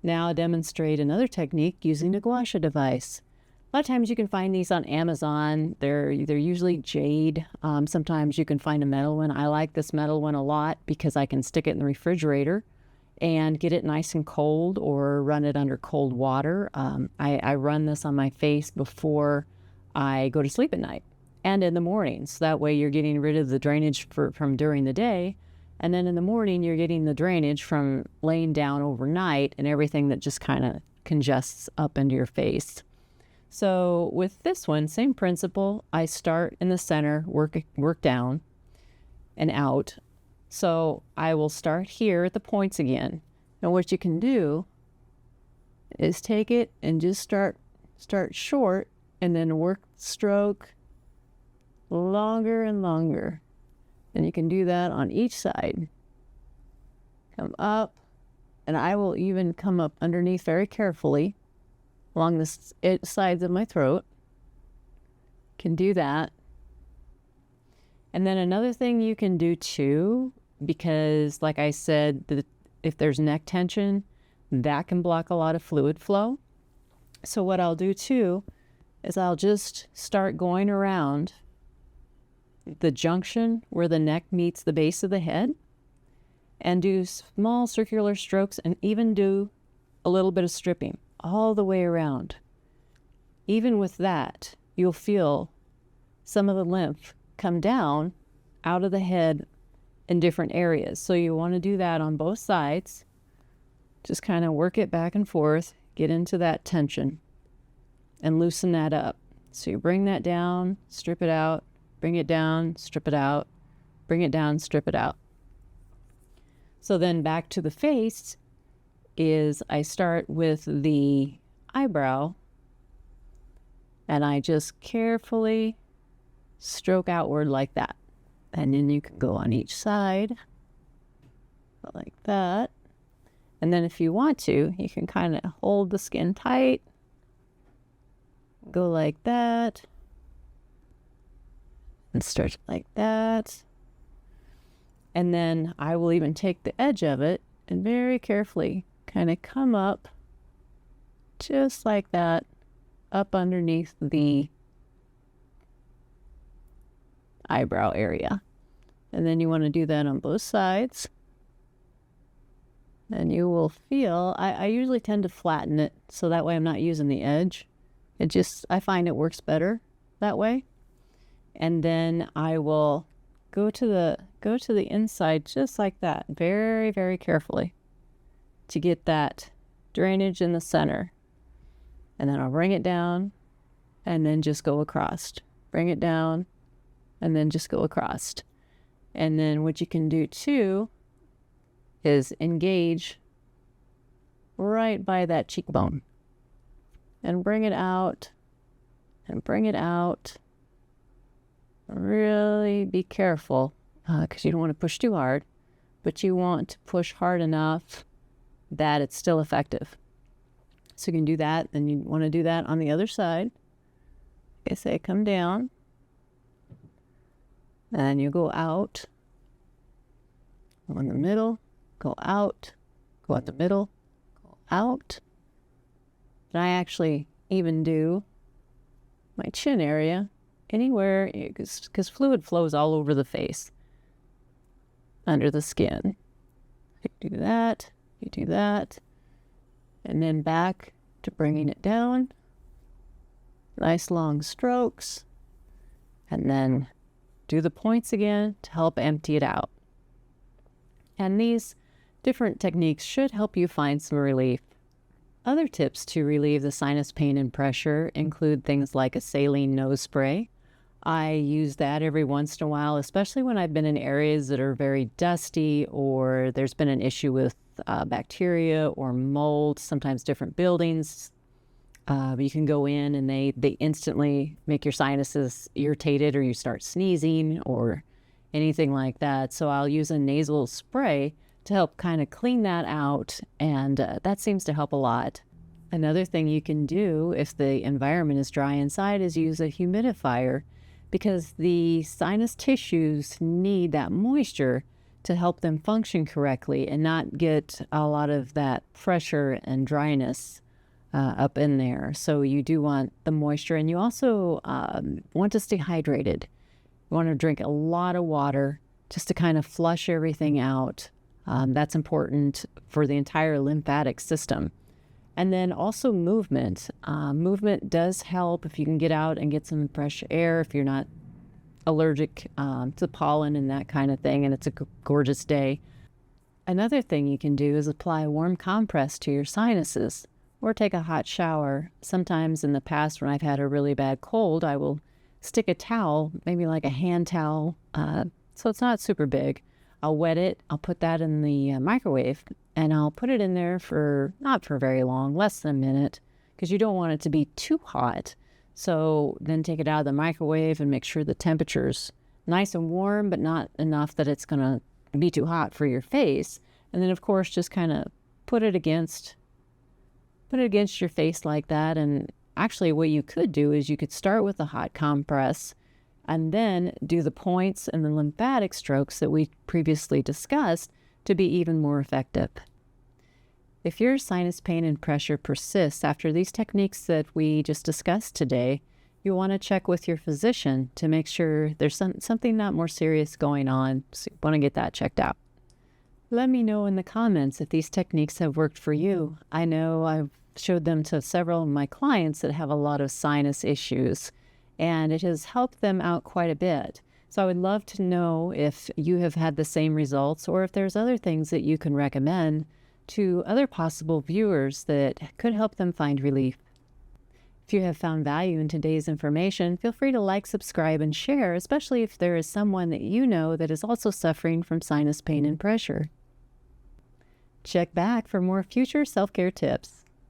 Now I'll demonstrate another technique using a Gua Sha device. A lot of times you can find these on Amazon. They're usually jade. Sometimes you can find a metal one. I like this metal one a lot because I can stick it in the refrigerator and get it nice and cold, or run it under cold water. I run this on my face before I go to sleep at night and in the morning. So that way you're getting rid of the drainage from during the day. And then in the morning, you're getting the drainage from laying down overnight and everything that just kind of congests up into your face. So with this one, same principle. I start in the center, work down and out. So I will start here at the points again. And what you can do is take it and just start short, and then work stroke longer and longer. And you can do that on each side. Come up, and I will even come up underneath very carefully along the sides of my throat. Can do that. And then another thing you can do too, because like I said, if there's neck tension, that can block a lot of fluid flow. So what I'll do too is I'll just start going around the junction where the neck meets the base of the head, and do small circular strokes, and even do a little bit of stripping all the way around. Even with that, you'll feel some of the lymph come down out of the head in different areas. So you want to do that on both sides. Just kind of work it back and forth, get into that tension and loosen that up. So you bring that down, strip it out, bring it down, strip it out, bring it down, strip it out. So then back to the face is I start with the eyebrow, and I just carefully stroke outward like that. And then you can go on each side like that. And then if you want to, you can kind of hold the skin tight, go like that, and stretch like that. And then I will even take the edge of it and very carefully kind of come up just like that, up underneath the eyebrow area. And then you want to do that on both sides. And you will feel, I usually tend to flatten it so that way I'm not using the edge. I find it works better that way. And then I will go to the inside just like that, very, very carefully, to get that drainage in the center. And then I'll bring it down and then just go across. Bring it down and then just go across. And then what you can do too is engage right by that cheekbone and bring it out and bring it out. Really be careful because you don't want to push too hard, but you want to push hard enough that it's still effective. So you can do that, and you want to do that on the other side. Okay, say come down, and you go out, go in the middle, go out, go out the middle, go out. And I actually even do my chin area, anywhere, because fluid flows all over the face, under the skin. You do that, you do that, and then back to bringing it down. Nice long strokes, and then do the points again to help empty it out. And these different techniques should help you find some relief. Other tips to relieve the sinus pain and pressure include things like a saline nose spray. I use that every once in a while, especially when I've been in areas that are very dusty, or there's been an issue with bacteria or mold, sometimes different buildings. You can go in and they instantly make your sinuses irritated, or you start sneezing or anything like that. So I'll use a nasal spray to help kind of clean that out, and that seems to help a lot. Another thing you can do if the environment is dry inside is use a humidifier, because the sinus tissues need that moisture to help them function correctly and not get a lot of that pressure and dryness up in there. So you do want the moisture, and you also want to stay hydrated. You want to drink a lot of water just to kind of flush everything out. That's important for the entire lymphatic system. And then also movement. Movement does help if you can get out and get some fresh air, if you're not allergic to pollen and that kind of thing, and it's a gorgeous day. Another thing you can do is apply a warm compress to your sinuses or take a hot shower. Sometimes in the past when I've had a really bad cold, I will stick a towel, maybe like a hand towel, so it's not super big. I'll wet it, I'll put that in the microwave, and I'll put it in there for not for very long, less than a minute, because you don't want it to be too hot. So then take it out of the microwave and make sure the temperature's nice and warm, but not enough that it's going to be too hot for your face. And then, of course, just kind of put it against your face like that. And actually, what you could do is you could start with a hot compress and then do the points and the lymphatic strokes that we previously discussed to be even more effective. If your sinus pain and pressure persists after these techniques that we just discussed today, you'll want to check with your physician to make sure there's something not more serious going on. So you want to get that checked out. Let me know in the comments if these techniques have worked for you. I know I've showed them to several of my clients that have a lot of sinus issues, and it has helped them out quite a bit. So I would love to know if you have had the same results or if there's other things that you can recommend to other possible viewers that could help them find relief. If you have found value in today's information, feel free to like, subscribe, and share, especially if there is someone that you know that is also suffering from sinus pain and pressure. Check back for more future self-care tips.